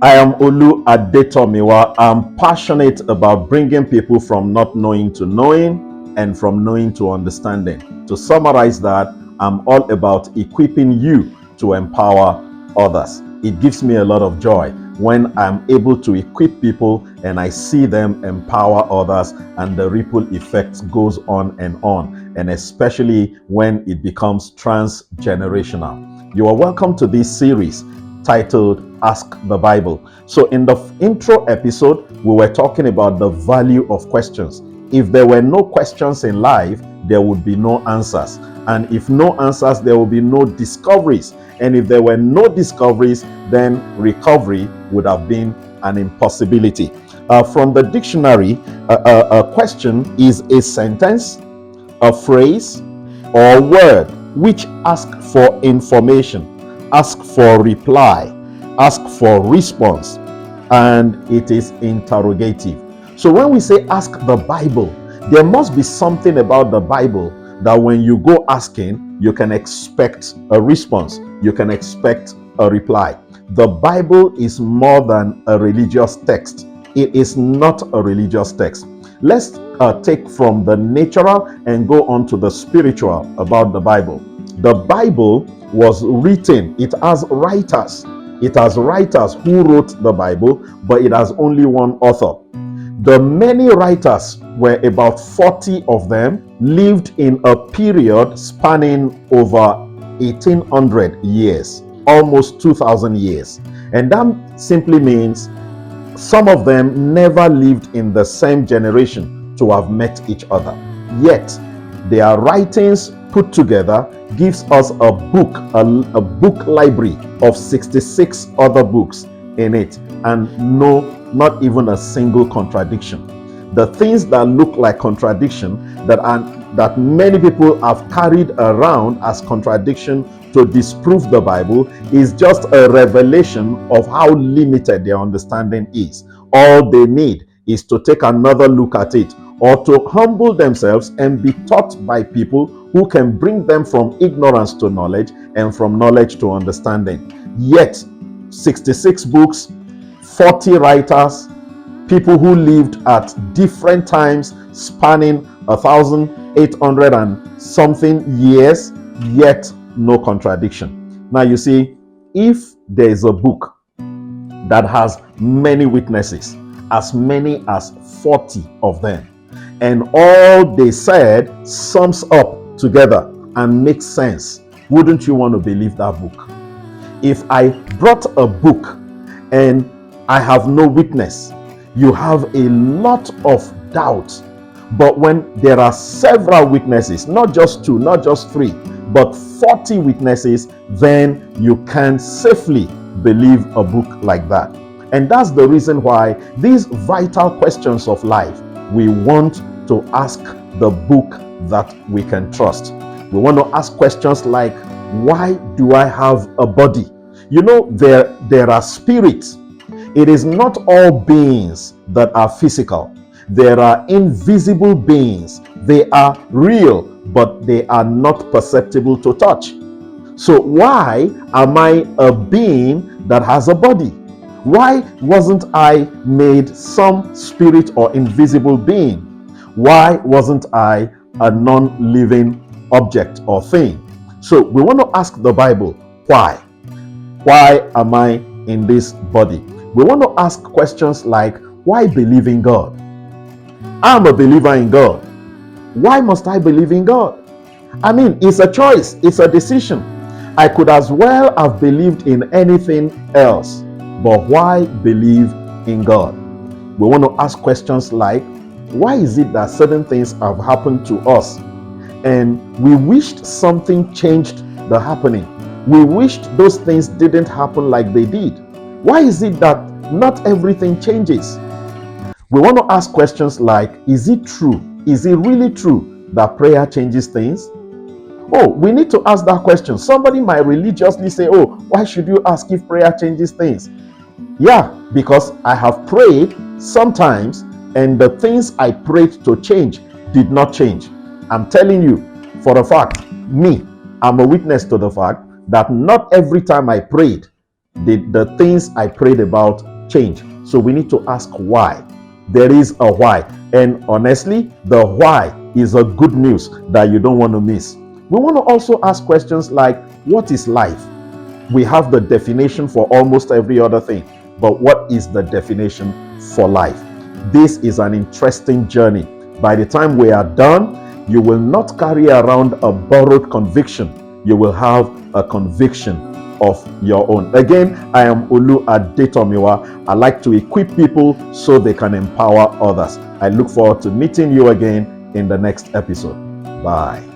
I am Olu Adetomiwa. I'm passionate about bringing people from not knowing to knowing and from knowing to understanding. To summarize that, I'm all about equipping you to empower others. It gives me a lot of joy when I'm able to equip people and I see them empower others, and the ripple effect goes on, and especially when it becomes transgenerational. You are welcome to this series titled Ask the Bible. So, in the intro episode, we were talking about the value of questions. If there were no questions in life, there would be no answers. And if no answers, there will be no discoveries. And if there were no discoveries, then recovery would have been an impossibility. From the dictionary, a question is a sentence, a phrase, or word which asks for information, ask for reply, ask for response, and it is interrogative. So when we say ask the Bible, there must be something about the Bible that when you go asking, you can expect a response, you can expect a reply. The Bible is more than a religious text. It is not a religious text. Let's take from the natural and go on to the spiritual about the Bible. The Bible was written, it has writers. It has writers who wrote the Bible, but it has only one author. The many writers, were about 40 of them, lived in a period spanning over 1800 years, almost 2000 years. And that simply means some of them never lived in the same generation to have met each other. Yet, their writings put together gives us a book library of 66 other books in it, and not even a single contradiction. The things that look like contradiction that many people have carried around as contradiction to disprove the Bible is just a revelation of how limited their understanding is. All they need is to take another look at it, or to humble themselves and be taught by people who can bring them from ignorance to knowledge and from knowledge to understanding. Yet, 66 books, 40 writers, people who lived at different times spanning 1,800 and something years, yet no contradiction. Now you see, if there is a book that has many witnesses, as many as 40 of them, and all they said sums up together and makes sense, wouldn't you want to believe that book? If I brought a book and I have no witness, you have a lot of doubt. But when there are several witnesses, not just two, not just three, but 40 witnesses, then you can safely believe a book like that. And that's the reason why these vital questions of life, we want to ask the book that we can trust. We want to ask questions like, why do I have a body? You know, there are spirits. It is not all beings that are physical. There are invisible beings. They are real, but they are not perceptible to touch. So why am I a being that has a body? Why wasn't I made some spirit or invisible being? Why wasn't I a non-living object or thing? So we want to ask the Bible, why? Why am I in this body? We want to ask questions like, why believe in God? I'm a believer in God. Why must I believe in God? I mean, it's a choice, it's a decision. I could as well have believed in anything else, but why believe in God? We want to ask questions like, why is it that certain things have happened to us and we wished something changed the happening? We wished those things didn't happen like they did. Why is it that not everything changes? We want to ask questions like, is it true? Is it really true that prayer changes things? Oh, we need to ask that question. Somebody might religiously say, oh, why should you ask if prayer changes things? Yeah, because I have prayed sometimes and the things I prayed to change did not change. I'm telling you for a fact, I'm a witness to the fact that not every time I prayed The things I prayed about change. So we need to ask why. There is a why. And honestly, the why is a good news that you don't want to miss. We want to also ask questions like, what is life? We have the definition for almost every other thing, but what is the definition for life? This is an interesting journey. By the time we are done, you will not carry around a borrowed conviction. You will have a conviction of your own. Again, I am Olu Adetomiwa. I like to equip people so they can empower others. I look forward to meeting you again in the next episode. Bye.